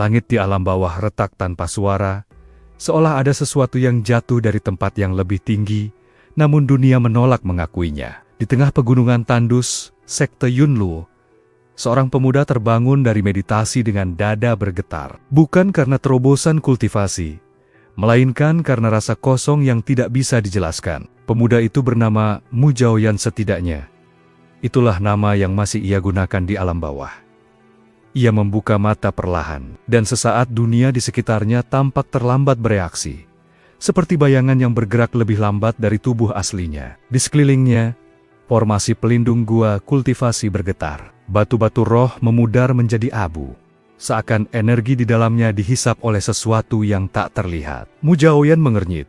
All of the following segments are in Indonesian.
Langit di alam bawah retak tanpa suara, seolah ada sesuatu yang jatuh dari tempat yang lebih tinggi, namun dunia menolak mengakuinya. Di tengah pegunungan tandus, sekte Yunluo, seorang pemuda terbangun dari meditasi dengan dada bergetar. Bukan karena terobosan kultivasi, melainkan karena rasa kosong yang tidak bisa dijelaskan. Pemuda itu bernama Mu Jiaoyan setidaknya. Itulah nama yang masih ia gunakan di alam bawah. Ia membuka mata perlahan, dan sesaat dunia di sekitarnya tampak terlambat bereaksi. Seperti bayangan yang bergerak lebih lambat dari tubuh aslinya. Di sekelilingnya, formasi pelindung gua kultivasi bergetar. Batu-batu roh memudar menjadi abu. Seakan energi di dalamnya dihisap oleh sesuatu yang tak terlihat. Mu Jiaoyan mengernyit.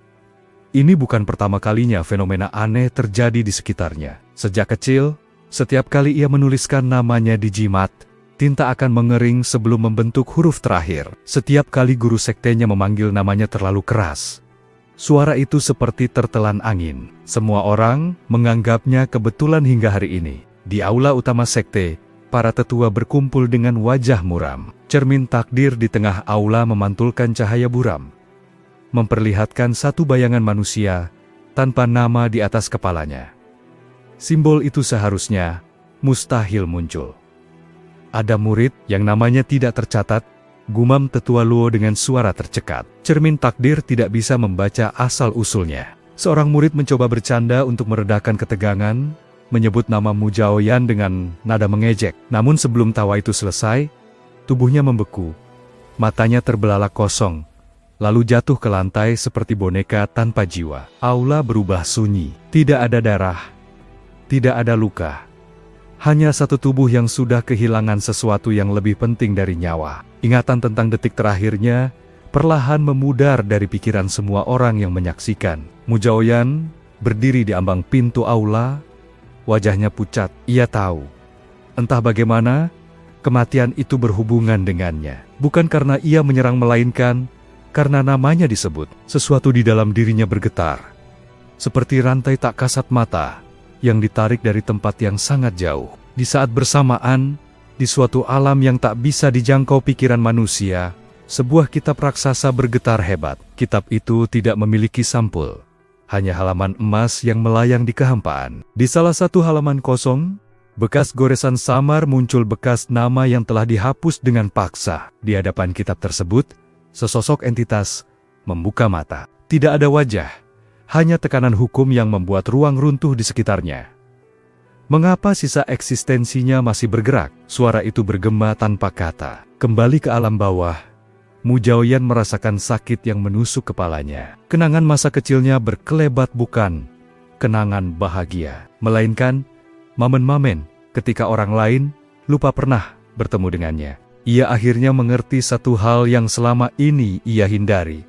Ini bukan pertama kalinya fenomena aneh terjadi di sekitarnya. Sejak kecil, setiap kali ia menuliskan namanya di jimat, tinta akan mengering sebelum membentuk huruf terakhir. Setiap kali guru sektenya memanggil namanya terlalu keras, suara itu seperti tertelan angin. Semua orang menganggapnya kebetulan hingga hari ini. Di aula utama sekte, para tetua berkumpul dengan wajah muram. Cermin takdir di tengah aula memantulkan cahaya buram, memperlihatkan satu bayangan manusia tanpa nama di atas kepalanya. Simbol itu seharusnya mustahil muncul. Ada murid yang namanya tidak tercatat, gumam tetua Luo dengan suara tercekat. Cermin takdir tidak bisa membaca asal-usulnya. Seorang murid mencoba bercanda untuk meredakan ketegangan, menyebut nama Mu Jiaoyan dengan nada mengejek. Namun sebelum tawa itu selesai, tubuhnya membeku. Matanya terbelalak kosong, lalu jatuh ke lantai seperti boneka tanpa jiwa. Aula berubah sunyi. Tidak ada darah, tidak ada luka. Hanya satu tubuh yang sudah kehilangan sesuatu yang lebih penting dari nyawa. Ingatan tentang detik terakhirnya perlahan memudar dari pikiran semua orang yang menyaksikan. Mu Jiaoyan berdiri di ambang pintu aula, wajahnya pucat. Ia tahu, entah bagaimana, kematian itu berhubungan dengannya. Bukan karena ia menyerang, melainkan karena namanya disebut. Sesuatu di dalam dirinya bergetar, seperti rantai tak kasat mata yang ditarik dari tempat yang sangat jauh. Di saat bersamaan, di suatu alam yang tak bisa dijangkau pikiran manusia, sebuah kitab raksasa bergetar hebat. Kitab itu tidak memiliki sampul, hanya halaman emas yang melayang di kehampaan. Di salah satu halaman kosong, bekas goresan samar muncul bekas nama yang telah dihapus dengan paksa. Di hadapan kitab tersebut, sesosok entitas membuka mata. Tidak ada wajah, hanya tekanan hukum yang membuat ruang runtuh di sekitarnya. Mengapa sisa eksistensinya masih bergerak? Suara itu bergema tanpa kata. Kembali ke alam bawah, Mu Jiaoyan merasakan sakit yang menusuk kepalanya. Kenangan masa kecilnya berkelebat, bukan kenangan bahagia, melainkan momen-momen ketika orang lain lupa pernah bertemu dengannya. Ia akhirnya mengerti satu hal yang selama ini ia hindari.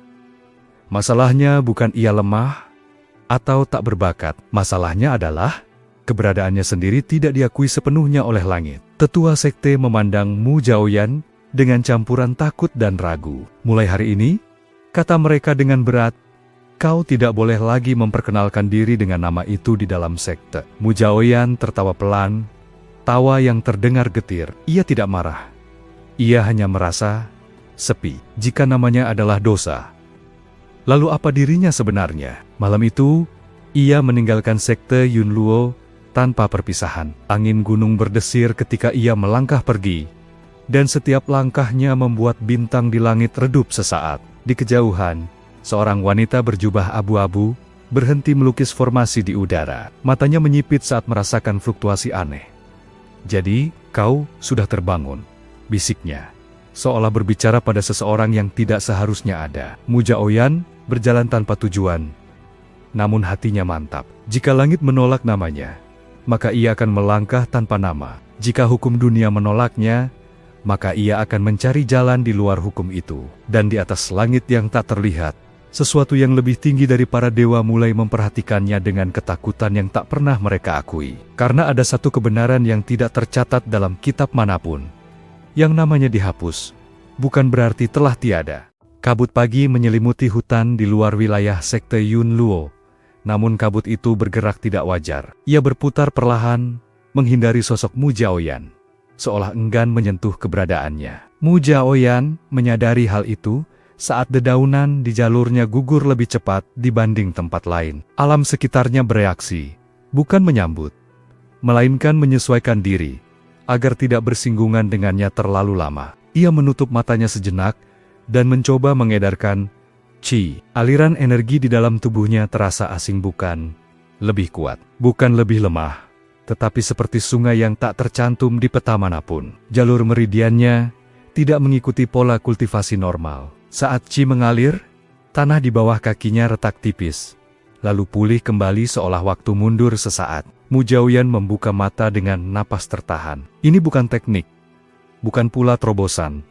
Masalahnya bukan ia lemah atau tak berbakat. Masalahnya adalah keberadaannya sendiri tidak diakui sepenuhnya oleh langit. Tetua sekte memandang Mu Jiaoyan dengan campuran takut dan ragu. Mulai hari ini, kata mereka dengan berat, kau tidak boleh lagi memperkenalkan diri dengan nama itu di dalam sekte. Mu Jiaoyan tertawa pelan, tawa yang terdengar getir. Ia tidak marah. Ia hanya merasa sepi. Jika namanya adalah dosa, lalu apa dirinya sebenarnya? Malam itu, ia meninggalkan sekte Yunluo tanpa perpisahan. Angin gunung berdesir ketika ia melangkah pergi, dan setiap langkahnya membuat bintang di langit redup sesaat. Di kejauhan, seorang wanita berjubah abu-abu berhenti melukis formasi di udara. Matanya menyipit saat merasakan fluktuasi aneh. Jadi, kau sudah terbangun, bisiknya, seolah berbicara pada seseorang yang tidak seharusnya ada. Mu Jiaoyan berjalan tanpa tujuan, namun hatinya mantap. Jika langit menolak namanya, maka ia akan melangkah tanpa nama. Jika hukum dunia menolaknya, maka ia akan mencari jalan di luar hukum itu. Dan di atas langit yang tak terlihat, sesuatu yang lebih tinggi dari para dewa mulai memperhatikannya dengan ketakutan yang tak pernah mereka akui. Karena ada satu kebenaran yang tidak tercatat dalam kitab manapun. Yang namanya dihapus, bukan berarti telah tiada. Kabut pagi menyelimuti hutan di luar wilayah sekte Yunluo. Namun kabut itu bergerak tidak wajar. Ia berputar perlahan, menghindari sosok Mu Jiaoyan, seolah enggan menyentuh keberadaannya. Mu Jiaoyan menyadari hal itu saat dedaunan di jalurnya gugur lebih cepat dibanding tempat lain. Alam sekitarnya bereaksi, bukan menyambut, melainkan menyesuaikan diri, agar tidak bersinggungan dengannya terlalu lama. Ia menutup matanya sejenak, dan mencoba mengedarkan qi. Aliran energi di dalam tubuhnya terasa asing, bukan lebih kuat, bukan lebih lemah, tetapi seperti sungai yang tak tercantum di peta manapun. Jalur meridiannya tidak mengikuti pola kultivasi normal. Saat qi mengalir, tanah di bawah kakinya retak tipis, lalu pulih kembali seolah waktu mundur sesaat. Mu Jiaoyan membuka mata dengan napas tertahan. Ini bukan teknik, bukan pula terobosan.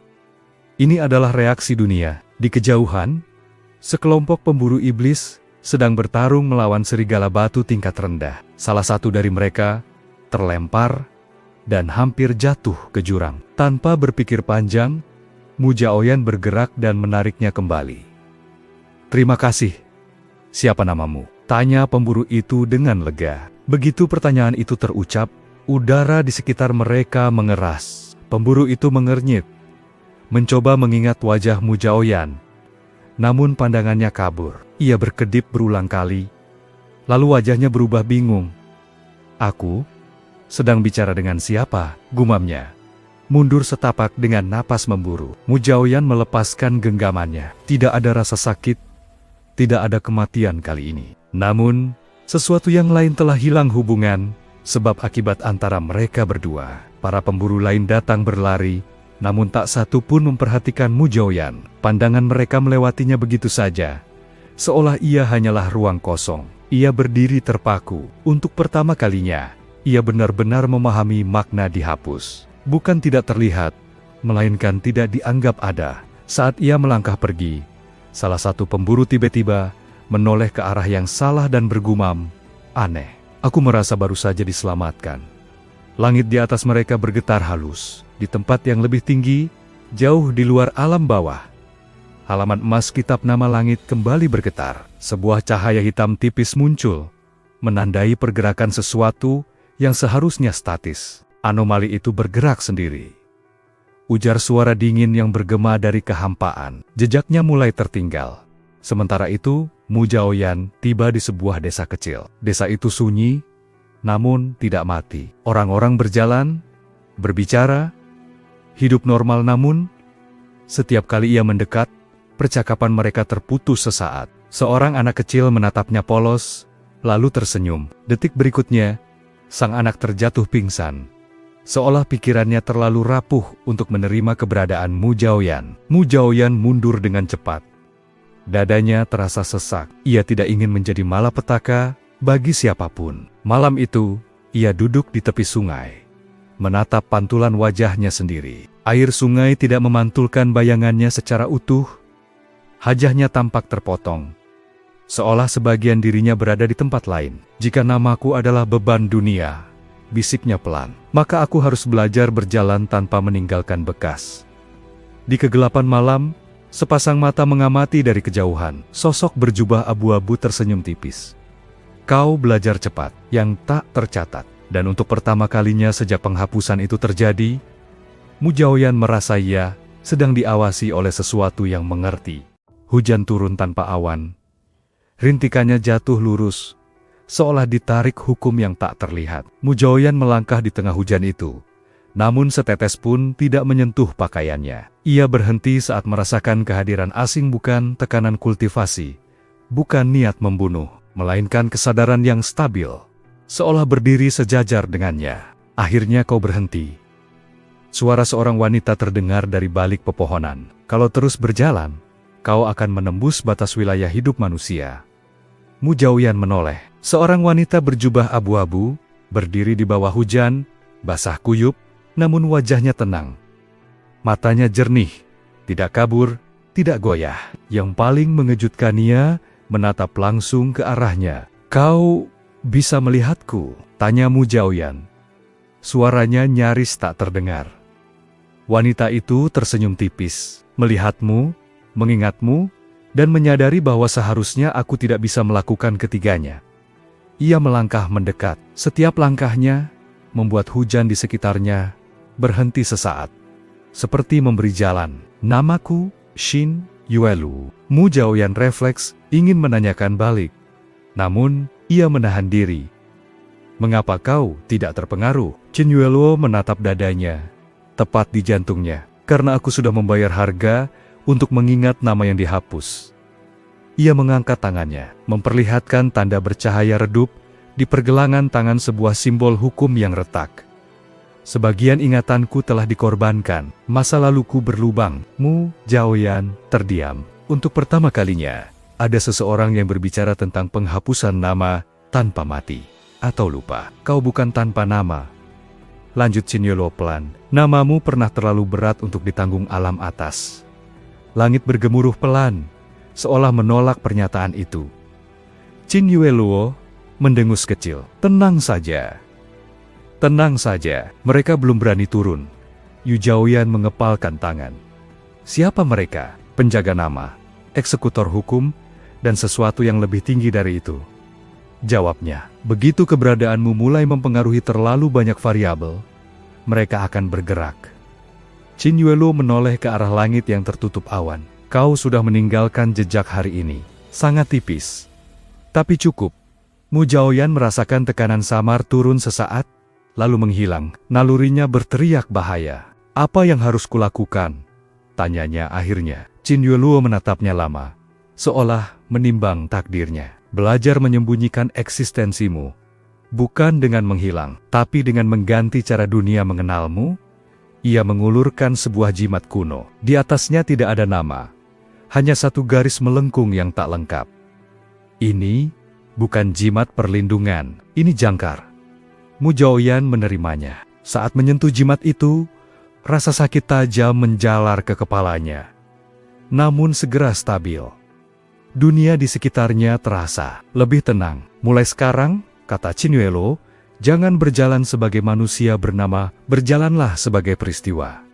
Ini adalah reaksi dunia. Di kejauhan, sekelompok pemburu iblis sedang bertarung melawan serigala batu tingkat rendah. Salah satu dari mereka terlempar dan hampir jatuh ke jurang. Tanpa berpikir panjang, Mu Jiaoyan bergerak dan menariknya kembali. "Terima kasih. Siapa namamu?" tanya pemburu itu dengan lega. Begitu pertanyaan itu terucap, udara di sekitar mereka mengeras. Pemburu itu mengernyit, mencoba mengingat wajah Mu Jiaoyan. Namun pandangannya kabur. Ia berkedip berulang kali, lalu wajahnya berubah bingung. "Aku sedang bicara dengan siapa?" gumamnya. Mundur setapak dengan napas memburu. Mu Jiaoyan melepaskan genggamannya. Tidak ada rasa sakit, tidak ada kematian kali ini. Namun, sesuatu yang lain telah hilang hubungan, sebab akibat antara mereka berdua. Para pemburu lain datang berlari, namun tak satu pun memperhatikan Mu Jiaoyan. Pandangan mereka melewatinya begitu saja, seolah ia hanyalah ruang kosong. Ia berdiri terpaku. Untuk pertama kalinya, ia benar-benar memahami makna dihapus. Bukan tidak terlihat, melainkan tidak dianggap ada. Saat ia melangkah pergi, salah satu pemburu tiba-tiba menoleh ke arah yang salah dan bergumam, "Aneh, aku merasa baru saja diselamatkan." Langit di atas mereka bergetar halus. Di tempat yang lebih tinggi, jauh di luar alam bawah, halaman emas kitab nama langit kembali bergetar. Sebuah cahaya hitam tipis muncul, menandai pergerakan sesuatu yang seharusnya statis. Anomali itu bergerak sendiri. Ujar suara dingin yang bergema dari kehampaan. Jejaknya mulai tertinggal. Sementara itu, Mu Jiaoyan tiba di sebuah desa kecil. Desa itu sunyi, namun tidak mati. Orang-orang berjalan, berbicara, hidup normal, namun setiap kali ia mendekat, percakapan mereka terputus sesaat. Seorang anak kecil menatapnya polos, lalu tersenyum. Detik berikutnya, sang anak terjatuh pingsan, seolah pikirannya terlalu rapuh untuk menerima keberadaan Mu Jiaoyan. Mu Jiaoyan mundur dengan cepat. Dadanya terasa sesak. Ia tidak ingin menjadi malapetaka bagi siapapun. Malam itu, ia duduk di tepi sungai, menatap pantulan wajahnya sendiri. Air sungai tidak memantulkan bayangannya secara utuh. Wajahnya tampak terpotong, seolah sebagian dirinya berada di tempat lain. "Jika namaku adalah beban dunia," bisiknya pelan, "maka aku harus belajar berjalan tanpa meninggalkan bekas." Di kegelapan malam, sepasang mata mengamati dari kejauhan. Sosok berjubah abu-abu tersenyum tipis. "Kau belajar cepat, yang tak tercatat." Dan untuk pertama kalinya sejak penghapusan itu terjadi, Mu Jiaoyan merasa ia sedang diawasi oleh sesuatu yang mengerti. Hujan turun tanpa awan. Rintikannya jatuh lurus, seolah ditarik hukum yang tak terlihat. Mu Jiaoyan melangkah di tengah hujan itu, namun setetes pun tidak menyentuh pakaiannya. Ia berhenti saat merasakan kehadiran asing, bukan tekanan kultivasi, bukan niat membunuh, melainkan kesadaran yang stabil, seolah berdiri sejajar dengannya. "Akhirnya kau berhenti." Suara seorang wanita terdengar dari balik pepohonan. "Kalau terus berjalan, kau akan menembus batas wilayah hidup manusia." Mu Jiaoyan menoleh. Seorang wanita berjubah abu-abu, berdiri di bawah hujan, basah kuyup, namun wajahnya tenang. Matanya jernih, tidak kabur, tidak goyah. Yang paling mengejutkan, ia menatap langsung ke arahnya. "Kau bisa melihatku?" tanya Mu Jiaoyan. Suaranya nyaris tak terdengar. Wanita itu tersenyum tipis. "Melihatmu, mengingatmu, dan menyadari bahwa seharusnya aku tidak bisa melakukan ketiganya." Ia melangkah mendekat. Setiap langkahnya membuat hujan di sekitarnya berhenti sesaat. seperti memberi jalan. Namaku, Shin Yuelu. Mu Zhaoyan refleks ingin menanyakan balik. Namun, ia menahan diri. Mengapa kau tidak terpengaruh? Qin Yueluo menatap dadanya, tepat di jantungnya. Karena aku sudah membayar harga untuk mengingat nama yang dihapus. Ia mengangkat tangannya, memperlihatkan tanda bercahaya redup di pergelangan tangan sebuah simbol hukum yang retak. Sebagian ingatanku telah dikorbankan, masa laluku berlubang. Mu Zhaoyan terdiam. Untuk pertama kalinya, ada seseorang yang berbicara tentang penghapusan nama tanpa mati atau lupa. Kau bukan tanpa nama. Lanjut Qin Yueluo pelan. Namamu pernah terlalu berat untuk ditanggung alam atas. Langit bergemuruh pelan, seolah menolak pernyataan itu. Qin Yueluo mendengus kecil. Tenang saja. Tenang saja, mereka belum berani turun. Yu Zhaoyan mengepalkan tangan. Siapa mereka? Penjaga nama, eksekutor hukum, dan sesuatu yang lebih tinggi dari itu. Jawabnya, begitu keberadaanmu mulai mempengaruhi terlalu banyak variabel, mereka akan bergerak. Qin Yueluo menoleh ke arah langit yang tertutup awan. Kau sudah meninggalkan jejak hari ini. Sangat tipis. Tapi cukup. Mu Zhaoyan merasakan tekanan samar turun sesaat, lalu menghilang. Nalurinya berteriak bahaya. Apa yang harus kulakukan? Tanyanya akhirnya. Qin Yueluo menatapnya lama, seolah menimbang takdirnya. Belajar menyembunyikan eksistensimu, bukan dengan menghilang, tapi dengan mengganti cara dunia mengenalmu. Ia mengulurkan sebuah jimat kuno. Di atasnya tidak ada nama, hanya satu garis melengkung yang tak lengkap. Ini bukan jimat perlindungan, ini jangkar. Mu Zhaoyan menerimanya. Saat menyentuh jimat itu, rasa sakit tajam menjalar ke kepalanya. Namun segera stabil. Dunia di sekitarnya terasa lebih tenang. Mulai sekarang, kata Qin Yueluo, jangan berjalan sebagai manusia bernama, berjalanlah sebagai peristiwa.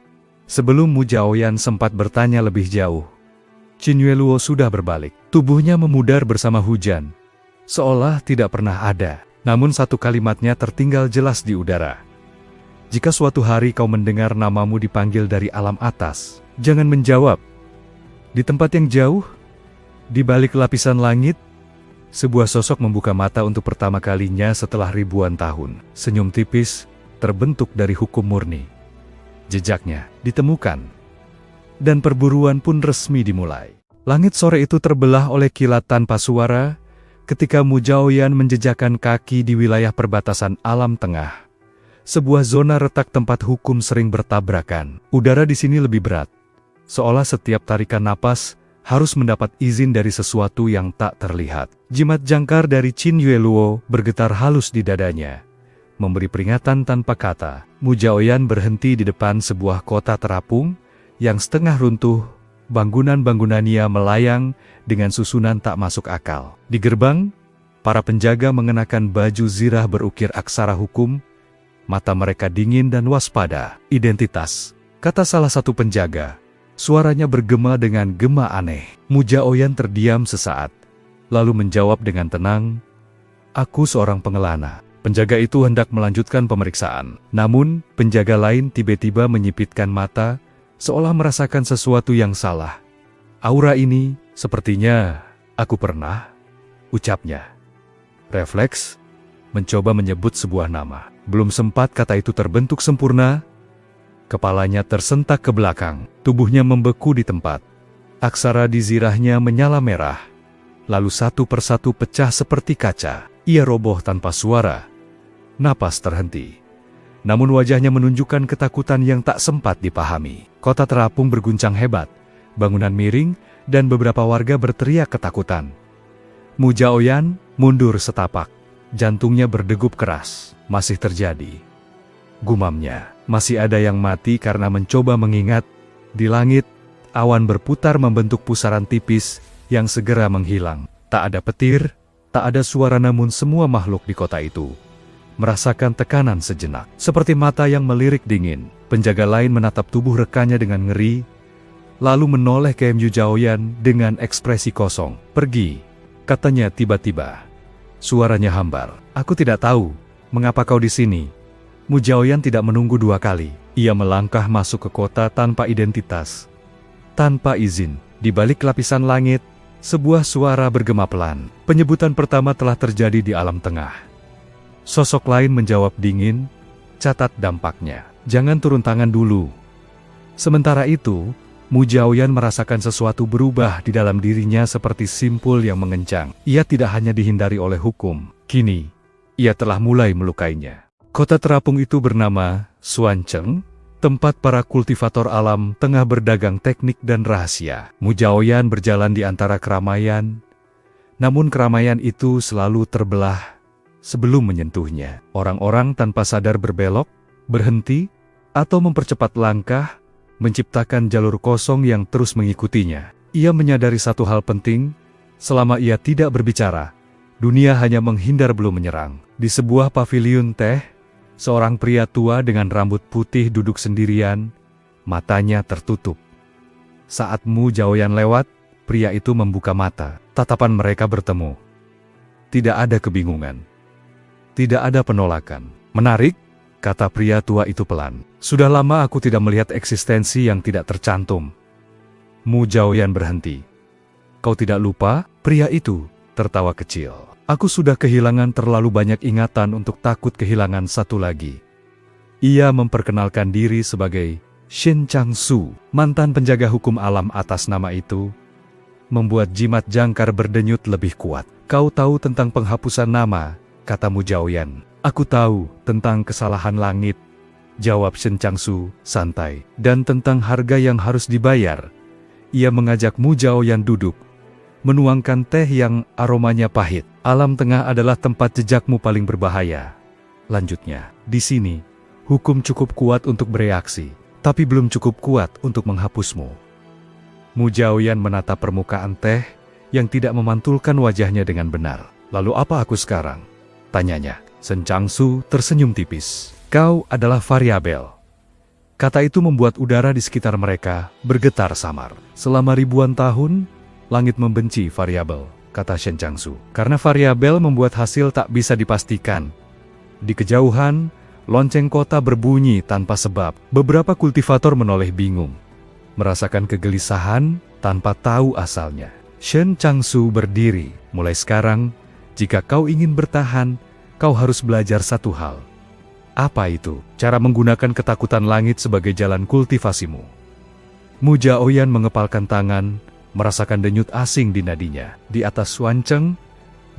Sebelum Mu Zhaoyan sempat bertanya lebih jauh, Qin Yueluo sudah berbalik. Tubuhnya memudar bersama hujan, seolah tidak pernah ada. Namun satu kalimatnya tertinggal jelas di udara. Jika suatu hari kau mendengar namamu dipanggil dari alam atas, jangan menjawab. Di tempat yang jauh, di balik lapisan langit, sebuah sosok membuka mata untuk pertama kalinya setelah ribuan tahun. Senyum tipis terbentuk dari hukum murni. Jejaknya ditemukan, dan perburuan pun resmi dimulai. Langit sore itu terbelah oleh kilat tanpa suara ketika Mu Zhaoyan menjejakkan kaki di wilayah perbatasan alam tengah. Sebuah zona retak tempat hukum sering bertabrakan. Udara di sini lebih berat, seolah setiap tarikan napas harus mendapat izin dari sesuatu yang tak terlihat. Jimat jangkar dari Qin Yueluo bergetar halus di dadanya, memberi peringatan tanpa kata. Mu Zhaoyan berhenti di depan sebuah kota terapung yang setengah runtuh. Bangunan-bangunannya melayang dengan susunan tak masuk akal. Di gerbang, para penjaga mengenakan baju zirah berukir aksara hukum. Mata mereka dingin dan waspada. Identitas, kata salah satu penjaga. Suaranya bergema dengan gema aneh. Mu Zhaoyan terdiam sesaat, lalu menjawab dengan tenang, "Aku seorang pengelana." Penjaga itu hendak melanjutkan pemeriksaan. Namun, penjaga lain tiba-tiba menyipitkan mata, seolah merasakan sesuatu yang salah. "Aura ini, sepertinya aku pernah," ucapnya. Refleks, mencoba menyebut sebuah nama. Belum sempat kata itu terbentuk sempurna, kepalanya tersentak ke belakang, tubuhnya membeku di tempat. Aksara di zirahnya menyala merah, lalu satu persatu pecah seperti kaca. Ia roboh tanpa suara. Napas terhenti. Namun wajahnya menunjukkan ketakutan yang tak sempat dipahami. Kota terapung berguncang hebat, bangunan miring, dan beberapa warga berteriak ketakutan. Mu Zhaoyan mundur setapak, jantungnya berdegup keras. Masih terjadi, gumamnya. Masih ada yang mati karena mencoba mengingat. Di langit, awan berputar membentuk pusaran tipis yang segera menghilang. Tak ada petir, tak ada suara, namun semua makhluk di kota itu merasakan tekanan sejenak. Seperti mata yang melirik dingin, penjaga lain menatap tubuh rekannya dengan ngeri, lalu menoleh ke Mu Zhaoyan dengan ekspresi kosong. "Pergi," katanya tiba-tiba. Suaranya hambar. "Aku tidak tahu mengapa kau di sini." Mu Zhaoyan tidak menunggu dua kali. Ia melangkah masuk ke kota tanpa identitas, tanpa izin. Di balik lapisan langit, sebuah suara bergema pelan. Penyebutan pertama telah terjadi di alam tengah. Sosok lain menjawab dingin, catat dampaknya. Jangan turun tangan dulu. Sementara itu, Mu Jiaoyan merasakan sesuatu berubah di dalam dirinya seperti simpul yang mengencang. Ia tidak hanya dihindari oleh hukum. Kini, ia telah mulai melukainya. Kota terapung itu bernama Xuancheng, tempat para kultivator alam tengah berdagang teknik dan rahasia. Mu Jiaoyan berjalan di antara keramaian, namun keramaian itu selalu terbelah sebelum menyentuhnya. Orang-orang tanpa sadar berbelok, berhenti, atau mempercepat langkah, menciptakan jalur kosong yang terus mengikutinya. Ia menyadari satu hal penting, selama ia tidak berbicara, dunia hanya menghindar belum menyerang. Di sebuah paviliun teh, seorang pria tua dengan rambut putih duduk sendirian, matanya tertutup. Saat Mu Jiaoyan lewat, pria itu membuka mata. Tatapan mereka bertemu. Tidak ada kebingungan. Tidak ada penolakan. Menarik, kata pria tua itu pelan. Sudah lama aku tidak melihat eksistensi yang tidak tercantum. Mu Jiaoyan berhenti. Kau tidak lupa? Pria itu tertawa kecil. Aku sudah kehilangan terlalu banyak ingatan untuk takut kehilangan satu lagi. Ia memperkenalkan diri sebagai Shen Changsu, mantan penjaga hukum alam. Atas nama itu membuat jimat jangkar berdenyut lebih kuat. Kau tahu tentang penghapusan nama, kata Mu Jiaoyan. Aku tahu tentang kesalahan langit, jawab Shen Changsu santai, dan tentang harga yang harus dibayar. Ia mengajak Mu Jiaoyan duduk, menuangkan teh yang aromanya pahit. Alam tengah adalah tempat jejakmu paling berbahaya. Lanjutnya, di sini, hukum cukup kuat untuk bereaksi, tapi belum cukup kuat untuk menghapusmu. Mu Jiaoyan menatap permukaan teh yang tidak memantulkan wajahnya dengan benar. Lalu apa aku sekarang? Tanyanya. Shen Changsu tersenyum tipis. Kau adalah variabel. Kata itu membuat udara di sekitar mereka bergetar samar. Selama ribuan tahun, langit membenci variabel, kata Shen Changsu. Karena variabel membuat hasil tak bisa dipastikan. Di kejauhan, lonceng kota berbunyi tanpa sebab. Beberapa kultivator menoleh bingung, merasakan kegelisahan tanpa tahu asalnya. Shen Changsu berdiri. Mulai sekarang, jika kau ingin bertahan, kau harus belajar satu hal. Apa itu? Cara menggunakan ketakutan langit sebagai jalan kultivasimu. Mu Jiaoyan mengepalkan tangan, merasakan denyut asing di nadinya. Di atas Xuancheng,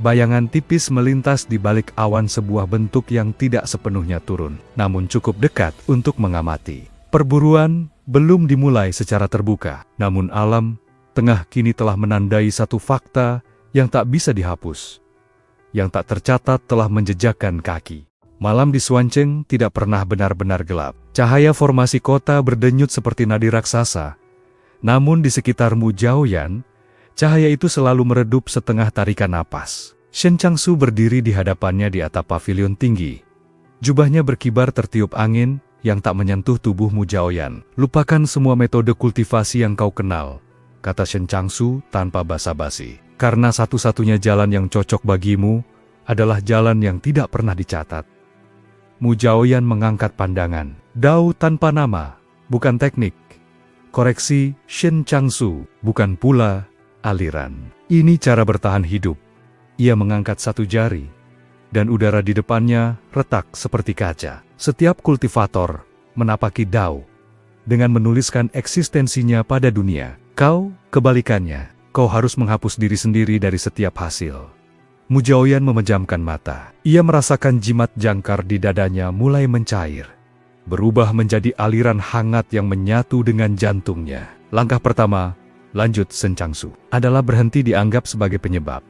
bayangan tipis melintas di balik awan, sebuah bentuk yang tidak sepenuhnya turun, namun cukup dekat untuk mengamati. Perburuan belum dimulai secara terbuka, namun alam tengah kini telah menandai satu fakta yang tak bisa dihapus. Yang tak tercatat telah menjejakkan kaki. Malam di Xuancheng tidak pernah benar-benar gelap. Cahaya formasi kota berdenyut seperti nadi raksasa. Namun di sekitar Mu Jiaoyan, cahaya itu selalu meredup setengah tarikan napas. Shen Changsu berdiri di hadapannya di atap pavilion tinggi. Jubahnya berkibar tertiup angin yang tak menyentuh tubuh Mu Jiaoyan. Lupakan semua metode kultivasi yang kau kenal, kata Shen Changsu tanpa basa-basi. Karena satu-satunya jalan yang cocok bagimu adalah jalan yang tidak pernah dicatat. Mu Jiaoyan mengangkat pandangan. Dao tanpa nama, bukan teknik. Koreksi Shen Changsu, bukan pula aliran. Ini cara bertahan hidup. Ia mengangkat satu jari, dan udara di depannya retak seperti kaca. Setiap kultivator menapaki Dao dengan menuliskan eksistensinya pada dunia. Kau, kebalikannya. Kau harus menghapus diri sendiri dari setiap hasil. Mu Jiaoyan memejamkan mata. Ia merasakan jimat jangkar di dadanya mulai mencair, berubah menjadi aliran hangat yang menyatu dengan jantungnya. Langkah pertama, lanjut Shen Changsu, adalah berhenti dianggap sebagai penyebab.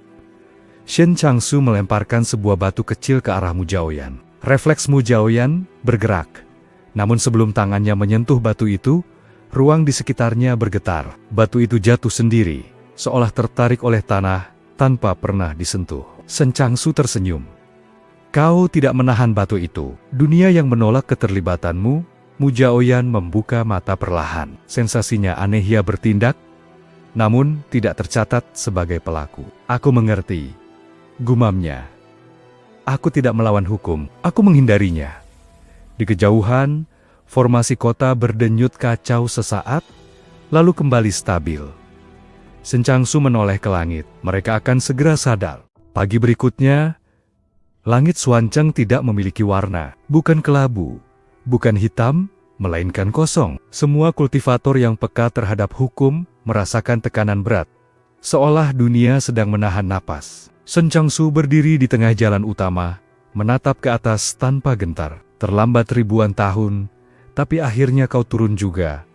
Shen Changsu melemparkan sebuah batu kecil ke arah Mu Jiaoyan. Refleks Mu Jiaoyan bergerak. Namun sebelum tangannya menyentuh batu itu, ruang di sekitarnya bergetar. Batu itu jatuh sendiri, seolah tertarik oleh tanah tanpa pernah disentuh. Shen Changsu tersenyum. Kau tidak menahan batu itu. Dunia yang menolak keterlibatanmu. Mu Jiaoyan membuka mata perlahan. Sensasinya aneh, ia bertindak, namun tidak tercatat sebagai pelaku. Aku mengerti, gumamnya. Aku tidak melawan hukum, aku menghindarinya. Di kejauhan, Formasi kota berdenyut kacau sesaat, lalu kembali stabil. Shen Changsu menoleh ke langit, mereka akan segera sadar. Pagi berikutnya, langit Xuancheng tidak memiliki warna, bukan kelabu, bukan hitam, melainkan kosong. Semua kultivator yang peka terhadap hukum merasakan tekanan berat, seolah dunia sedang menahan napas. Shen Changsu berdiri di tengah jalan utama, menatap ke atas tanpa gentar. Terlambat ribuan tahun, tapi akhirnya kau turun juga.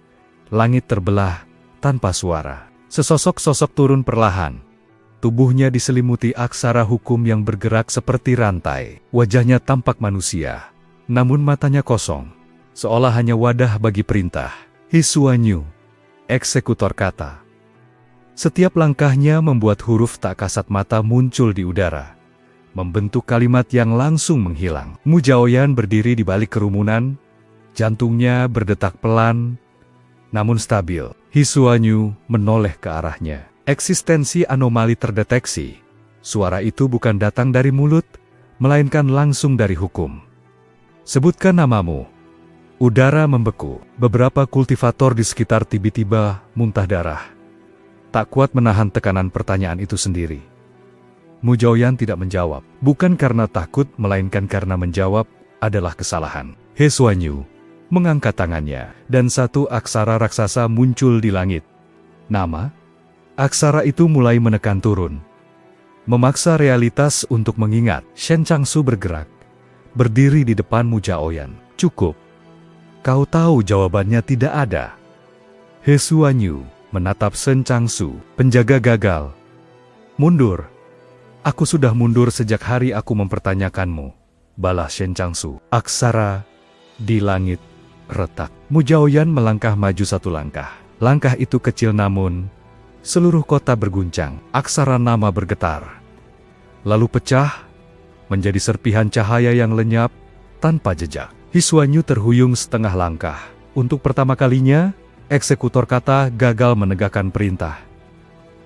Langit terbelah tanpa suara. Sesosok-sosok turun perlahan. Tubuhnya diselimuti aksara hukum yang bergerak seperti rantai. Wajahnya tampak manusia, namun matanya kosong, seolah hanya wadah bagi perintah. He Xuanyu, eksekutor kata. Setiap langkahnya membuat huruf tak kasat mata muncul di udara, membentuk kalimat yang langsung menghilang. Mu Jiaoyan berdiri di balik kerumunan, jantungnya berdetak pelan, namun stabil. He Xuanyu menoleh ke arahnya. Eksistensi anomali terdeteksi. Suara itu bukan datang dari mulut, melainkan langsung dari hukum. Sebutkan namamu. Udara membeku. Beberapa kultivator di sekitar tiba-tiba muntah darah. Tak kuat menahan tekanan pertanyaan itu sendiri. Mu Jiaoyan tidak menjawab. Bukan karena takut, melainkan karena menjawab adalah kesalahan. He Xuanyu mengangkat tangannya, dan satu aksara raksasa muncul di langit. Nama? Aksara itu mulai menekan turun, memaksa realitas untuk mengingat. Shen Changsu bergerak, berdiri di depan Mu Jiaoyan. Cukup. Kau tahu jawabannya tidak ada. He Xuanyu menatap Shen Changsu. Penjaga gagal. Mundur. Aku sudah mundur sejak hari aku mempertanyakanmu, balas Shen Changsu. Aksara di langit retak. Mu Jiaoyan melangkah maju satu langkah. Langkah itu kecil namun seluruh kota berguncang. Aksara nama bergetar, lalu pecah menjadi serpihan cahaya yang lenyap tanpa jejak. He Xuanyu terhuyung setengah langkah. Untuk pertama kalinya, eksekutor kata gagal menegakkan perintah.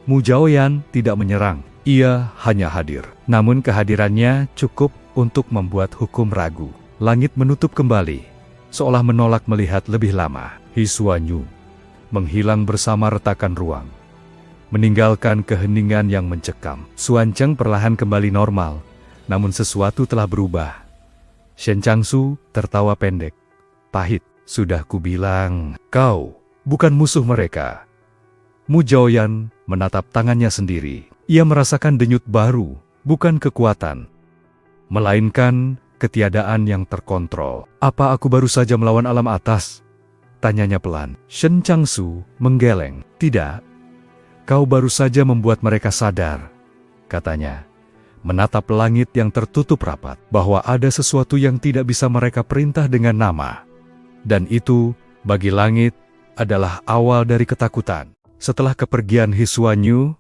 Mu Jiaoyan tidak menyerang, ia hanya hadir. Namun kehadirannya cukup untuk membuat hukum ragu. Langit menutup kembali, seolah menolak melihat lebih lama. He Xuanyu menghilang bersama retakan ruang, meninggalkan keheningan yang mencekam. Xuancheng perlahan kembali normal, namun sesuatu telah berubah. Shen Changsu tertawa pendek, pahit. Sudah kubilang, kau bukan musuh mereka. Mu Jiaoyan menatap tangannya sendiri. Ia merasakan denyut baru, bukan kekuatan, melainkan ketiadaan yang terkontrol. Apa aku baru saja melawan alam atas? Tanyanya pelan. Shen Changsu menggeleng. Tidak. Kau baru saja membuat mereka sadar, katanya, menatap langit yang tertutup rapat, bahwa ada sesuatu yang tidak bisa mereka perintah dengan nama. Dan itu, bagi langit, adalah awal dari ketakutan. Setelah kepergian He Xuanyu,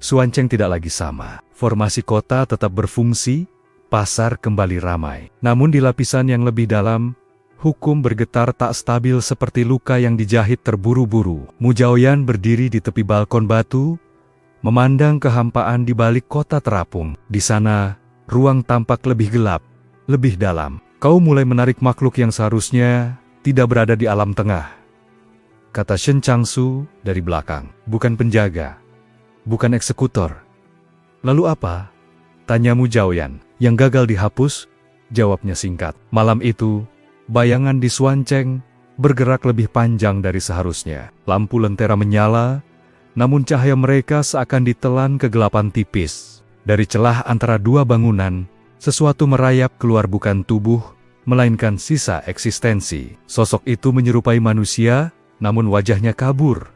Xuancheng tidak lagi sama. Formasi kota tetap berfungsi, pasar kembali ramai. Namun di lapisan yang lebih dalam, hukum bergetar tak stabil seperti luka yang dijahit terburu-buru. Mu Jiaoyan berdiri di tepi balkon batu, memandang kehampaan di balik kota terapung. Di sana, ruang tampak lebih gelap, lebih dalam. Kau mulai menarik makhluk yang seharusnya tidak berada di alam tengah, kata Shen Changsu dari belakang. Bukan penjaga, bukan eksekutor. Lalu apa? Tanya Mu Jiaoyan. Yang gagal dihapus, jawabnya singkat. Malam itu, bayangan di Xuancheng bergerak lebih panjang dari seharusnya. Lampu lentera menyala, namun cahaya mereka seakan ditelan kegelapan tipis. Dari celah antara dua bangunan, sesuatu merayap keluar, bukan tubuh, melainkan sisa eksistensi. Sosok itu menyerupai manusia, namun wajahnya kabur,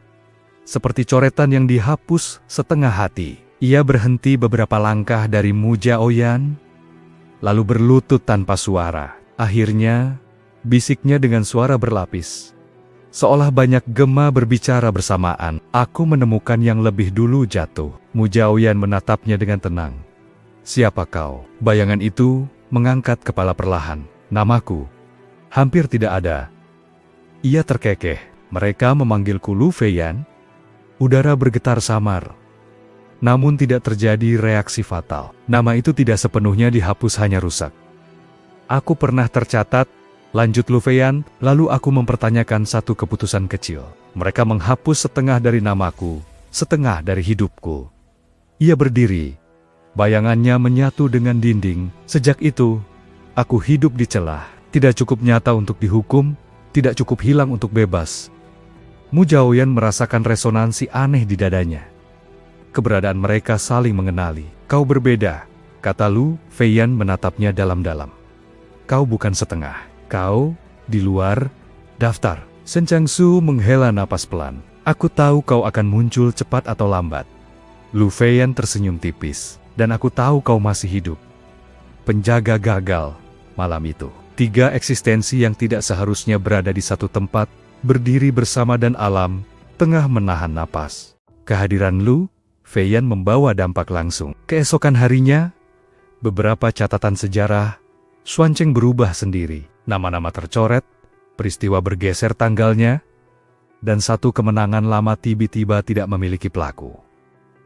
seperti coretan yang dihapus setengah hati. Ia berhenti beberapa langkah dari Mu Jiaoyan, lalu berlutut tanpa suara. Akhirnya, bisiknya dengan suara berlapis, seolah banyak gema berbicara bersamaan. Aku menemukan yang lebih dulu jatuh. Mu Jiaoyan menatapnya dengan tenang. Siapa kau? Bayangan itu mengangkat kepala perlahan. Namaku hampir tidak ada. Ia terkekeh. Mereka memanggilku Lu Feiyan. Udara bergetar samar, namun tidak terjadi reaksi fatal. Nama itu tidak sepenuhnya dihapus, hanya rusak. Aku pernah tercatat, Lanjut Lu Feiyan, lalu aku mempertanyakan satu keputusan kecil. Mereka menghapus setengah dari namaku, setengah dari hidupku. Ia berdiri. Bayangannya menyatu dengan dinding. Sejak itu, aku hidup di celah. Tidak cukup nyata untuk dihukum, tidak cukup hilang untuk bebas. Mu Zhaoyan merasakan resonansi aneh di dadanya. Keberadaan mereka saling mengenali. Kau berbeda, kata Lu Feiyan menatapnya dalam-dalam. Kau bukan setengah. Kau, di luar, daftar. Shen Changsu menghela napas pelan. Aku tahu kau akan muncul cepat atau lambat. Lu Feiyan tersenyum tipis. Dan aku tahu kau masih hidup. Penjaga gagal, malam itu. 3 eksistensi yang tidak seharusnya berada di satu tempat, berdiri bersama dan alam, tengah menahan napas. Kehadiran Lu Feiyan membawa dampak langsung. Keesokan harinya, beberapa catatan sejarah, Xuancheng berubah sendiri. Nama-nama tercoret, peristiwa bergeser tanggalnya, dan satu kemenangan lama tiba-tiba tidak memiliki pelaku.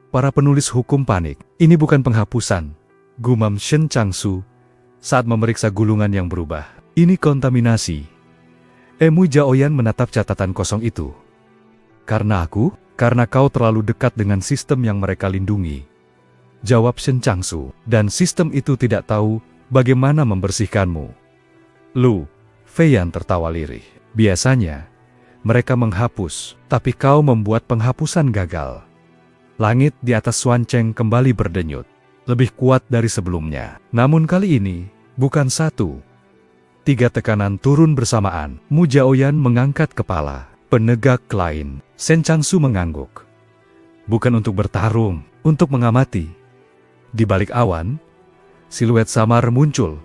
Para penulis hukum panik. Ini bukan penghapusan, gumam Shen Changsu saat memeriksa gulungan yang berubah. Ini kontaminasi. Mu Zhaoyan menatap catatan kosong itu. Karena kau terlalu dekat dengan sistem yang mereka lindungi. Jawab Shen Changsu, dan sistem itu tidak tahu bagaimana membersihkanmu. Lu Feiyan tertawa lirih. Biasanya, mereka menghapus, tapi kau membuat penghapusan gagal. Langit di atas Xuancheng kembali berdenyut, lebih kuat dari sebelumnya. Namun kali ini, bukan 1. 3 tekanan turun bersamaan. Mu Zhaoyan mengangkat kepala. Penegak lain, Shen Changsu mengangguk. Bukan untuk bertarung, untuk mengamati. Di balik awan, siluet samar muncul.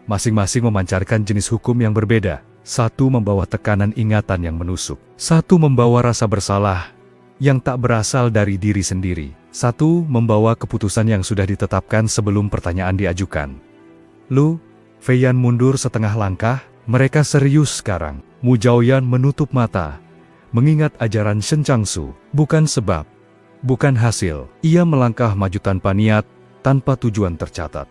Masing-masing memancarkan jenis hukum yang berbeda. 1 membawa tekanan ingatan yang menusuk. 1 membawa rasa bersalah yang tak berasal dari diri sendiri. 1 membawa keputusan yang sudah ditetapkan sebelum pertanyaan diajukan. Lu Feiyan mundur setengah langkah. Mereka serius sekarang. Mu Zhaoyan menutup mata, mengingat ajaran Shen Changsu. Bukan sebab, bukan hasil. Ia melangkah maju tanpa niat, tanpa tujuan tercatat.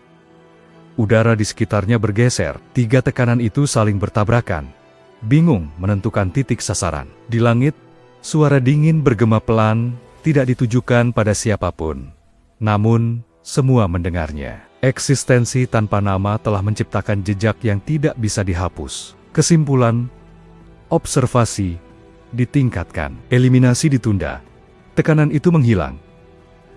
Udara di sekitarnya bergeser. 3 tekanan itu saling bertabrakan. Bingung menentukan titik sasaran. Di langit, suara dingin bergema pelan, tidak ditujukan pada siapapun. Namun, semua mendengarnya. Eksistensi tanpa nama telah menciptakan jejak yang tidak bisa dihapus. Kesimpulan, observasi ditingkatkan. Eliminasi ditunda. Tekanan itu menghilang.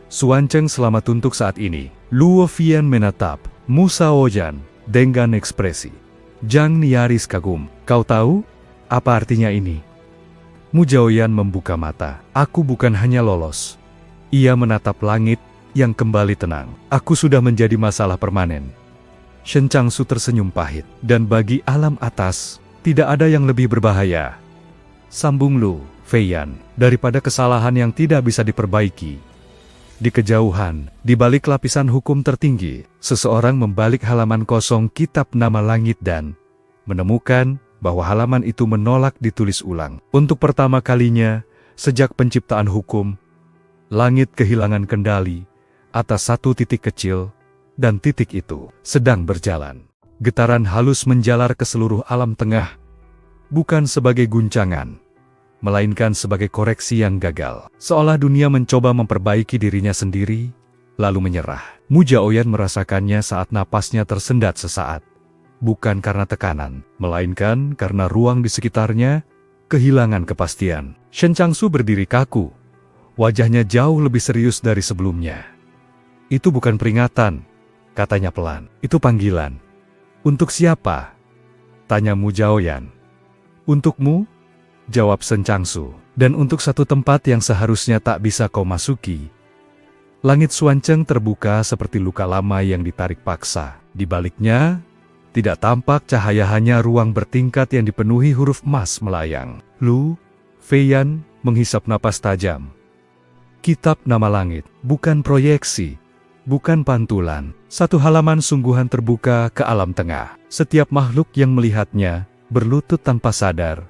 Xuancheng selamat untuk saat ini. Lu Feiyan menatap Mu Zhaoyan dengan ekspresi. Zhang nyaris kagum. Kau tahu apa artinya ini? Mu Zhaoyan membuka mata. Aku bukan hanya lolos. Ia menatap langit yang kembali tenang. Aku sudah menjadi masalah permanen. Shen Changsu tersenyum pahit. Dan bagi alam atas, tidak ada yang lebih berbahaya. Sambung Lu Feiyan, daripada kesalahan yang tidak bisa diperbaiki. Di kejauhan, di balik lapisan hukum tertinggi, seseorang membalik halaman kosong kitab nama langit dan menemukan bahwa halaman itu menolak ditulis ulang. Untuk pertama kalinya, sejak penciptaan hukum, langit kehilangan kendali atas satu titik kecil, dan titik itu sedang berjalan. Getaran halus menjalar ke seluruh alam tengah, bukan sebagai guncangan, melainkan sebagai koreksi yang gagal. Seolah dunia mencoba memperbaiki dirinya sendiri, lalu menyerah. Mu Zhaoyan merasakannya saat napasnya tersendat sesaat. Bukan karena tekanan, melainkan karena ruang di sekitarnya kehilangan kepastian. Shen Changsu berdiri kaku. Wajahnya jauh lebih serius dari sebelumnya. Itu bukan peringatan, katanya pelan. Itu panggilan. Untuk siapa? Tanya Mu Zhaoyan. Untukmu? Jawab Shen Changsu. Dan untuk satu tempat yang seharusnya tak bisa kau masuki. Langit Xuancheng terbuka seperti luka lama yang ditarik paksa. Di baliknya, tidak tampak cahaya, hanya ruang bertingkat yang dipenuhi huruf emas melayang. Lu Feiyan menghisap napas tajam. Kitab nama langit, bukan proyeksi, bukan pantulan. Satu halaman sungguhan terbuka ke alam tengah. Setiap makhluk yang melihatnya berlutut tanpa sadar.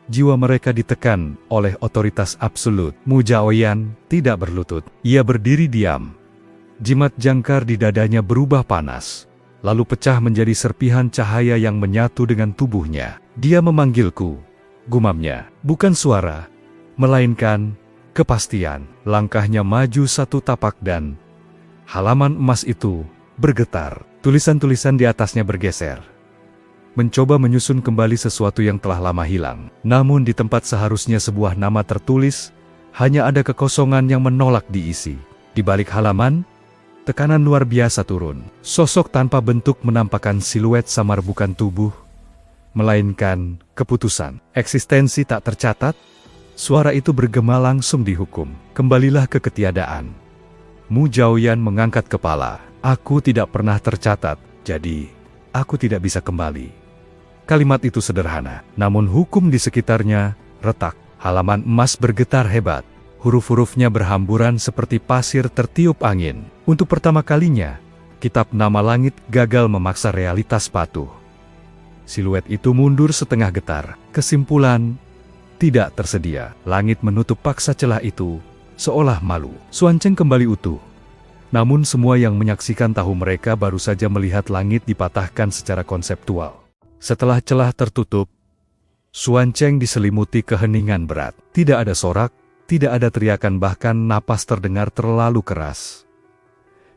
Jiwa mereka ditekan oleh otoritas absolut. Mu Zhaoyan tidak berlutut. Ia berdiri diam. Jimat jangkar di dadanya berubah panas. lalu pecah menjadi serpihan cahaya yang menyatu dengan tubuhnya. Dia memanggilku, gumamnya, bukan suara, melainkan kepastian. Langkahnya maju satu tapak dan halaman emas itu bergetar. Tulisan-tulisan di atasnya bergeser, mencoba menyusun kembali sesuatu yang telah lama hilang. Namun di tempat seharusnya sebuah nama tertulis, hanya ada kekosongan yang menolak diisi. Di balik halaman, tekanan luar biasa turun. Sosok tanpa bentuk menampakkan siluet samar, bukan tubuh, melainkan keputusan. Eksistensi tak tercatat. Suara itu bergema langsung dihukum. Kembalilah ke ketiadaan. Mu Zhaoyan mengangkat kepala. Aku tidak pernah tercatat, jadi aku tidak bisa kembali. Kalimat itu sederhana, namun hukum di sekitarnya retak. Halaman emas bergetar hebat. Huruf-hurufnya berhamburan seperti pasir tertiup angin. Untuk pertama kalinya, kitab nama langit gagal memaksa realitas patuh. Siluet itu mundur setengah getar. Kesimpulan, tidak tersedia. Langit menutup paksa celah itu, seolah malu. Xuancheng kembali utuh. Namun semua yang menyaksikan tahu mereka baru saja melihat langit dipatahkan secara konseptual. Setelah celah tertutup, Xuancheng diselimuti keheningan berat. Tidak ada sorak, tidak ada teriakan, bahkan napas terdengar terlalu keras.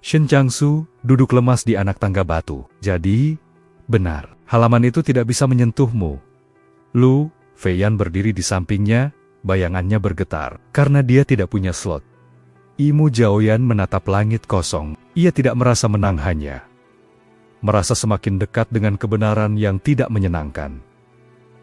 Shen Changsu duduk lemas di anak tangga batu. Jadi, benar, halaman itu tidak bisa menyentuhmu. Lu Feiyan berdiri di sampingnya, bayangannya bergetar, karena dia tidak punya slot. Mu Zhaoyan menatap langit kosong. Ia tidak merasa menang, hanya merasa semakin dekat dengan kebenaran yang tidak menyenangkan.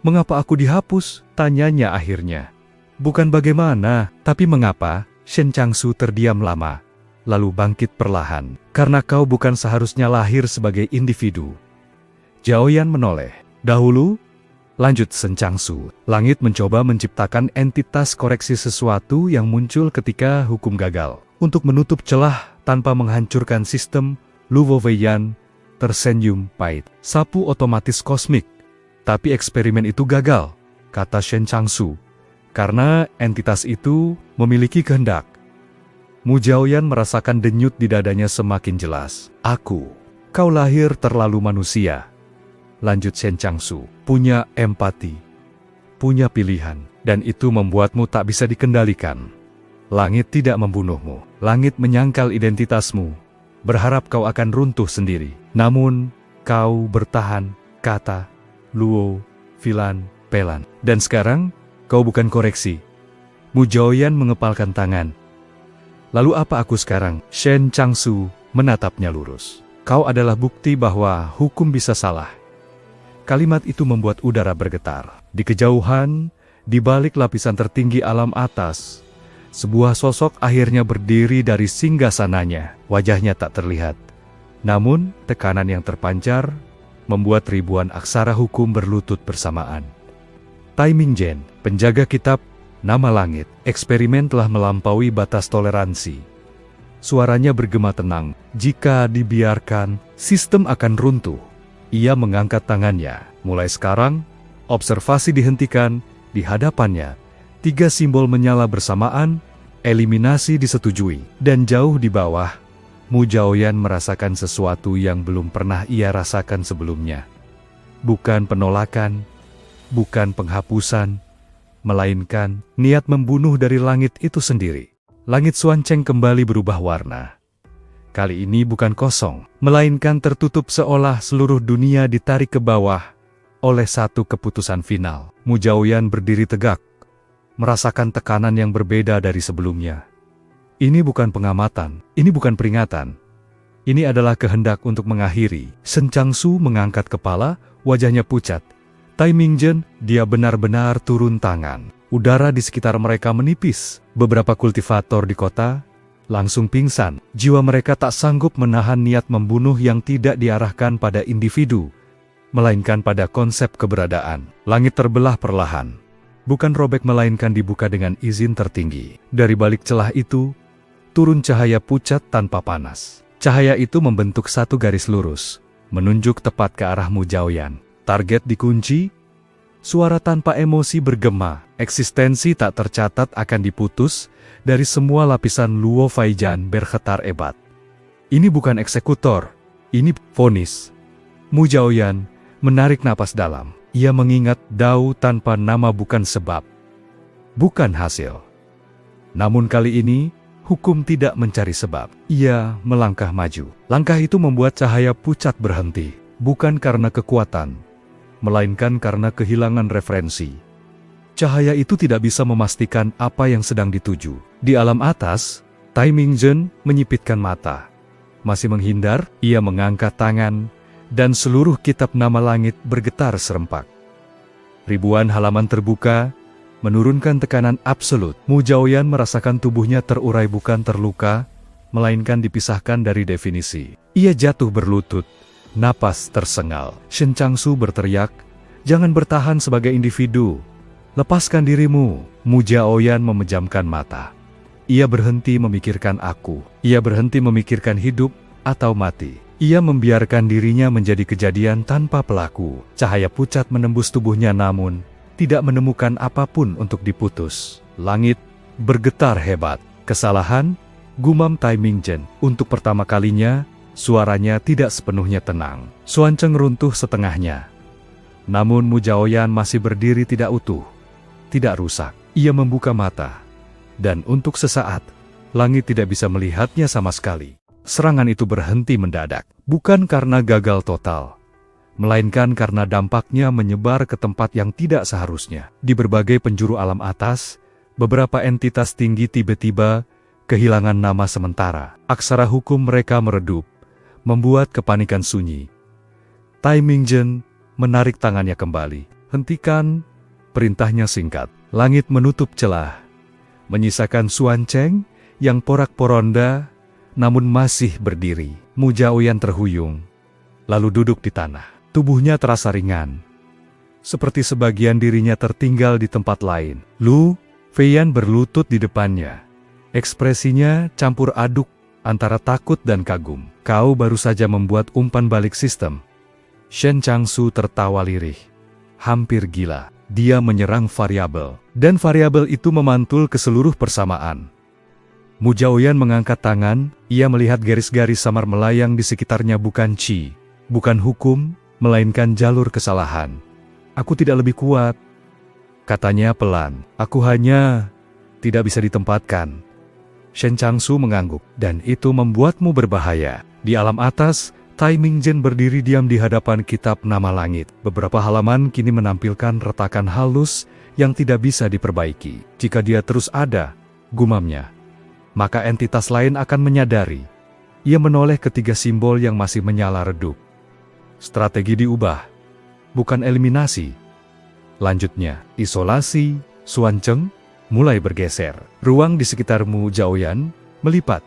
Mengapa aku dihapus? Tanyanya akhirnya. Bukan bagaimana, tapi mengapa? Shen Changsu terdiam lama, lalu bangkit perlahan. Karena kau bukan seharusnya lahir sebagai individu. Zhaoyan menoleh. Dahulu, lanjut Shen Changsu, langit mencoba menciptakan entitas koreksi sesuatu yang muncul ketika hukum gagal. Untuk menutup celah tanpa menghancurkan sistem, Luo Weiyan tersenyum pahit. Sapu otomatis kosmik. Tapi eksperimen itu gagal, kata Shen Changsu. Karena entitas itu memiliki kehendak. Mu Zhaoyan merasakan denyut di dadanya semakin jelas. Kau lahir terlalu manusia. Lanjut Shen Changsu, punya empati, punya pilihan, dan itu membuatmu tak bisa dikendalikan. Langit tidak membunuhmu, langit menyangkal identitasmu, berharap kau akan runtuh sendiri. Namun, kau bertahan, kata Luo Pelan. Dan sekarang, kau bukan koreksi. Mu Zhaoyan mengepalkan tangan. Lalu apa aku sekarang? Shen Changsu menatapnya lurus. Kau adalah bukti bahwa hukum bisa salah. Kalimat itu membuat udara bergetar. Di kejauhan, di balik lapisan tertinggi alam atas, sebuah sosok akhirnya berdiri dari singgasananya. Wajahnya tak terlihat. Namun, tekanan yang terpancar membuat ribuan aksara hukum berlutut bersamaan. Tai Mingzhen, penjaga kitab nama langit, eksperimen telah melampaui batas toleransi. Suaranya bergema tenang. Jika dibiarkan, sistem akan runtuh. Ia mengangkat tangannya. Mulai sekarang, observasi dihentikan. Di hadapannya, 3 simbol menyala bersamaan, eliminasi disetujui. Dan jauh di bawah, Mu Zhaoyan merasakan sesuatu yang belum pernah ia rasakan sebelumnya. Bukan penolakan, bukan penghapusan, melainkan niat membunuh dari langit itu sendiri. Langit Xuancheng kembali berubah warna. Kali ini bukan kosong, melainkan tertutup seolah seluruh dunia ditarik ke bawah oleh satu keputusan final. Mu Zhaoyan berdiri tegak, merasakan tekanan yang berbeda dari sebelumnya. Ini bukan pengamatan, ini bukan peringatan. Ini adalah kehendak untuk mengakhiri. Shen Changsu mengangkat kepala, wajahnya pucat. Tai Mingzhen, dia benar-benar turun tangan. Udara di sekitar mereka menipis. Beberapa kultivator di kota langsung pingsan. Jiwa mereka tak sanggup menahan niat membunuh yang tidak diarahkan pada individu, melainkan pada konsep keberadaan. Langit terbelah perlahan. Bukan robek melainkan dibuka dengan izin tertinggi. Dari balik celah itu, turun cahaya pucat tanpa panas. Cahaya itu membentuk satu garis lurus, menunjuk tepat ke arah Mu Zhaoyan. Target dikunci, suara tanpa emosi bergema, eksistensi tak tercatat akan diputus, dari semua lapisan Luo Weiyan bergetar hebat. Ini bukan eksekutor, ini vonis. Mu Zhaoyan menarik napas dalam. Ia mengingat Dao tanpa nama bukan sebab, bukan hasil. Namun kali ini, hukum tidak mencari sebab. Ia melangkah maju. Langkah itu membuat cahaya pucat berhenti. Bukan karena kekuatan, melainkan karena kehilangan referensi. Cahaya itu tidak bisa memastikan apa yang sedang dituju. Di alam atas, Tai Mingzhen menyipitkan mata. Masih menghindar, ia mengangkat tangan, dan seluruh kitab nama langit bergetar serempak. Ribuan halaman terbuka, menurunkan tekanan absolut. Mu Zhaoyan merasakan tubuhnya terurai bukan terluka, melainkan dipisahkan dari definisi. Ia jatuh berlutut, napas tersengal. Shen Changsu berteriak, "Jangan bertahan sebagai individu. Lepaskan dirimu." Mu Zhaoyan memejamkan mata. Ia berhenti memikirkan aku. Ia berhenti memikirkan hidup atau mati. Ia membiarkan dirinya menjadi kejadian tanpa pelaku. Cahaya pucat menembus tubuhnya namun tidak menemukan apapun untuk diputus. Langit bergetar hebat. Kesalahan, gumam Tai Mingzhen. Untuk pertama kalinya, suaranya tidak sepenuhnya tenang. Xuancheng runtuh setengahnya. Namun Mu Zhaoyan masih berdiri tidak utuh, tidak rusak. Ia membuka mata. Dan untuk sesaat, langit tidak bisa melihatnya sama sekali. Serangan itu berhenti mendadak, bukan karena gagal total, melainkan karena dampaknya menyebar ke tempat yang tidak seharusnya. Di berbagai penjuru alam atas, beberapa entitas tinggi tiba-tiba kehilangan nama sementara. Aksara hukum mereka meredup, membuat kepanikan sunyi. Tai Mingzhen menarik tangannya kembali. "Hentikan," perintahnya singkat. Langit menutup celah, menyisakan Xuancheng yang porak-poronda, namun masih berdiri. Mu Zhaoyan terhuyung, lalu duduk di tanah. Tubuhnya terasa ringan, seperti sebagian dirinya tertinggal di tempat lain. Lu Feiyan berlutut di depannya. Ekspresinya campur aduk antara takut dan kagum. "Kau baru saja membuat umpan balik sistem." Shen Changsu tertawa lirih, hampir gila. Dia menyerang variabel, dan variabel itu memantul ke seluruh persamaan. Mu Zhaoyan mengangkat tangan, ia melihat garis-garis samar melayang di sekitarnya. Bukan qi, bukan hukum, melainkan jalur kesalahan. "Aku tidak lebih kuat," katanya pelan. "Aku hanya tidak bisa ditempatkan." Shen Changsu mengangguk. "Dan itu membuatmu berbahaya." Di alam atas, Tai Mingzhen berdiri diam di hadapan kitab nama langit. Beberapa halaman kini menampilkan retakan halus yang tidak bisa diperbaiki. "Jika dia terus ada," gumamnya, "maka entitas lain akan menyadari." Ia menoleh ketiga simbol yang masih menyala redup. "Strategi diubah, bukan eliminasi." Lanjutnya, isolasi, Xuancheng mulai bergeser. Ruang di sekitar Mu Zhaoyan melipat,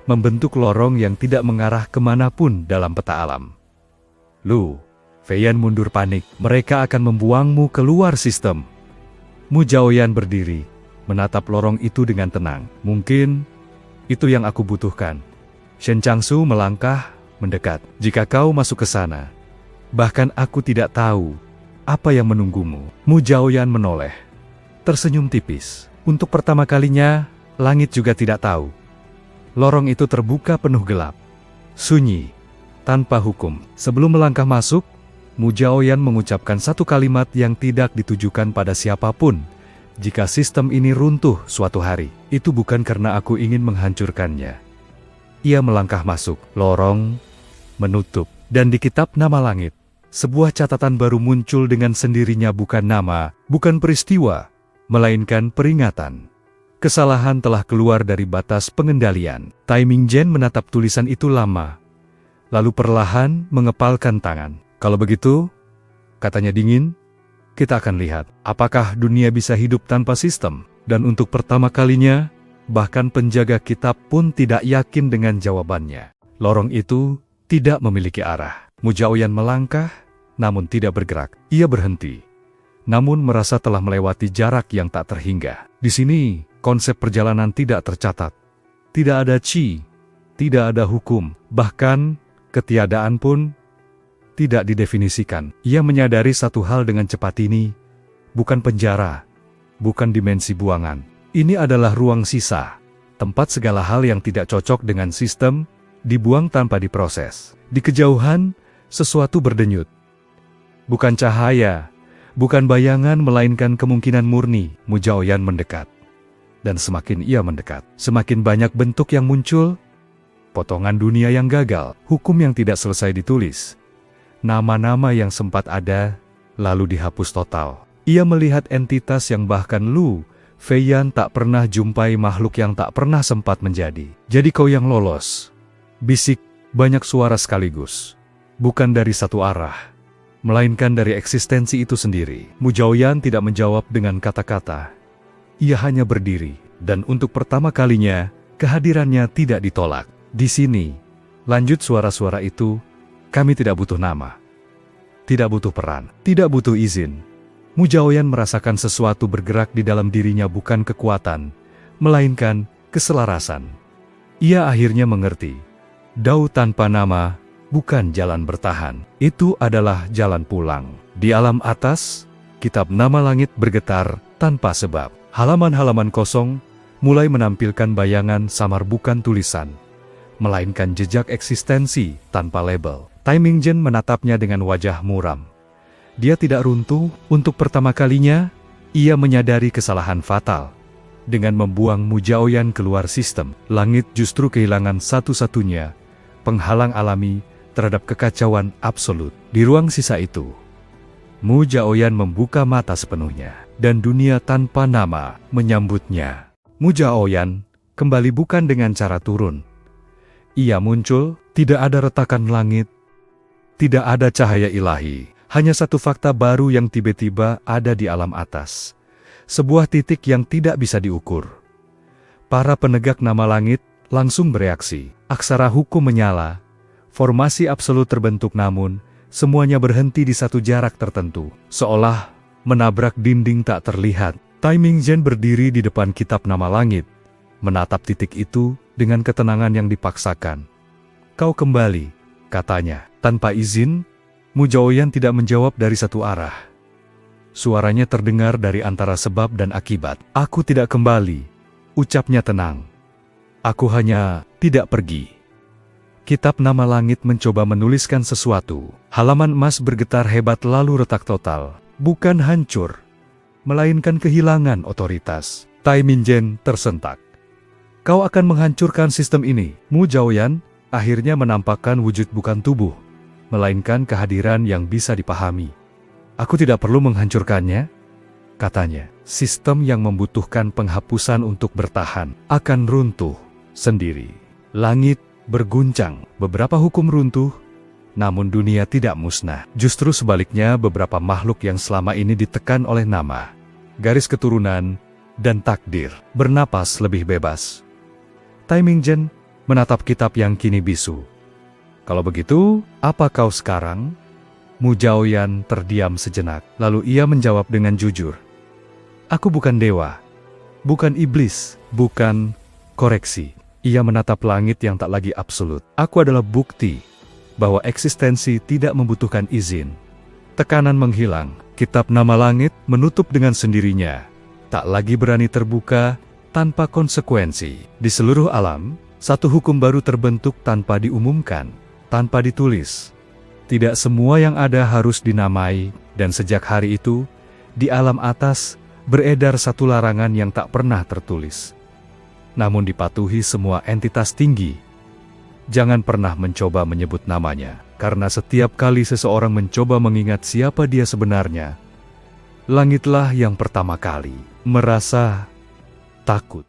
membentuk lorong yang tidak mengarah kemanapun dalam peta alam. "Lu Feiyan mundur panik. "Mereka akan membuangmu keluar sistem." Mu Zhaoyan berdiri, menatap lorong itu dengan tenang. "Mungkin itu yang aku butuhkan." Shen Changsu melangkah, mendekat. "Jika kau masuk ke sana, bahkan aku tidak tahu apa yang menunggumu." Mu Zhaoyan menoleh, tersenyum tipis. Untuk pertama kalinya, langit juga tidak tahu. Lorong itu terbuka penuh gelap, sunyi, tanpa hukum. Sebelum melangkah masuk, Mu Zhaoyan mengucapkan satu kalimat yang tidak ditujukan pada siapapun. "Jika sistem ini runtuh suatu hari, itu bukan karena aku ingin menghancurkannya." Ia melangkah masuk, lorong menutup, dan di kitab nama langit, sebuah catatan baru muncul dengan sendirinya. Bukan nama, bukan peristiwa, melainkan peringatan. Kesalahan telah keluar dari batas pengendalian. Tai Mingzhen menatap tulisan itu lama, lalu perlahan mengepalkan tangan. "Kalau begitu," katanya dingin, "kita akan lihat apakah dunia bisa hidup tanpa sistem." Dan untuk pertama kalinya, bahkan penjaga kitab pun tidak yakin dengan jawabannya. Lorong itu tidak memiliki arah. Mu Zhaoyan melangkah, namun tidak bergerak. Ia berhenti, namun merasa telah melewati jarak yang tak terhingga. Di sini, konsep perjalanan tidak tercatat. Tidak ada qi, tidak ada hukum, bahkan ketiadaan pun tidak didefinisikan. Ia menyadari satu hal dengan cepat: ini bukan penjara, bukan dimensi buangan. Ini adalah ruang sisa, tempat segala hal yang tidak cocok dengan sistem dibuang tanpa diproses. Di kejauhan, Sesuatu berdenyut. Bukan cahaya, bukan bayangan, melainkan kemungkinan murni. Mu Zhaoyan mendekat. Dan semakin ia mendekat, semakin banyak bentuk yang muncul. Potongan dunia yang gagal, hukum yang tidak selesai ditulis. Nama-nama yang sempat ada, lalu dihapus total. Ia melihat entitas yang bahkan Lu Feiyan tak pernah jumpai, makhluk yang tak pernah sempat menjadi. Jadi kau yang lolos. Bisik, banyak suara sekaligus. Bukan dari satu arah, melainkan dari eksistensi itu sendiri. Mu Zhaoyan tidak menjawab dengan kata-kata. Ia hanya berdiri, dan untuk pertama kalinya, kehadirannya tidak ditolak. Di sini, lanjut suara-suara itu, kami tidak butuh nama. Tidak butuh peran, tidak butuh izin. Mu Zhaoyan merasakan sesuatu bergerak di dalam dirinya, bukan kekuatan, melainkan keselarasan. Ia akhirnya mengerti. Dao tanpa nama bukan jalan bertahan, itu adalah jalan pulang. Di alam atas, kitab nama langit bergetar tanpa sebab. Halaman-halaman kosong mulai menampilkan bayangan samar, bukan tulisan, melainkan jejak eksistensi tanpa label. Tai Mingzhen menatapnya dengan wajah muram. Dia tidak runtuh. Untuk pertama kalinya, ia menyadari kesalahan fatal. Dengan membuang Mu Zhaoyan keluar sistem, langit justru kehilangan satu-satunya penghalang alami terhadap kekacauan absolut. Di ruang sisa itu, Mu Zhaoyan membuka mata sepenuhnya, dan dunia tanpa nama menyambutnya. Mu Zhaoyan kembali, bukan dengan cara turun. Ia muncul, tidak ada retakan langit, tidak ada cahaya ilahi, hanya satu fakta baru yang tiba-tiba ada di alam atas. Sebuah titik yang tidak bisa diukur. Para penegak nama langit langsung bereaksi. Aksara hukum menyala. Formasi absolut terbentuk, namun semuanya berhenti di satu jarak tertentu. Seolah menabrak dinding tak terlihat. Tai Mingzhen berdiri di depan kitab nama langit, menatap titik itu dengan ketenangan yang dipaksakan. Kau kembali, katanya. Tanpa izin, Mu Zhaoyan tidak menjawab dari satu arah. Suaranya terdengar dari antara sebab dan akibat. Aku tidak kembali, ucapnya tenang. Aku hanya tidak pergi. Kitab nama langit mencoba menuliskan sesuatu. Halaman emas bergetar hebat, lalu retak total. Bukan hancur, melainkan kehilangan otoritas. Tai Mingzhen tersentak. Kau akan menghancurkan sistem ini. Mu Zhaoyan akhirnya menampakkan wujud, bukan tubuh, melainkan kehadiran yang bisa dipahami. Aku tidak perlu menghancurkannya, katanya. Sistem yang membutuhkan penghapusan untuk bertahan akan runtuh sendiri. Langit berguncang, beberapa hukum runtuh, namun dunia tidak musnah. Justru sebaliknya, beberapa makhluk yang selama ini ditekan oleh nama, garis keturunan, dan takdir bernapas lebih bebas. Tai Mingzhen menatap kitab yang kini bisu. Kalau begitu, apa kau sekarang? Mu Zhaoyan terdiam sejenak, lalu ia menjawab dengan jujur. Aku bukan dewa, bukan iblis, bukan koreksi. Ia menatap langit yang tak lagi absolut. Aku adalah bukti bahwa eksistensi tidak membutuhkan izin. Tekanan menghilang, kitab nama langit menutup dengan sendirinya. Tak lagi berani terbuka tanpa konsekuensi. Di seluruh alam, satu hukum baru terbentuk tanpa diumumkan, tanpa ditulis. Tidak semua yang ada harus dinamai, dan sejak hari itu, di alam atas beredar satu larangan yang tak pernah tertulis, namun dipatuhi semua entitas tinggi. Jangan pernah mencoba menyebut namanya, karena setiap kali seseorang mencoba mengingat siapa dia sebenarnya, langitlah yang pertama kali merasa takut.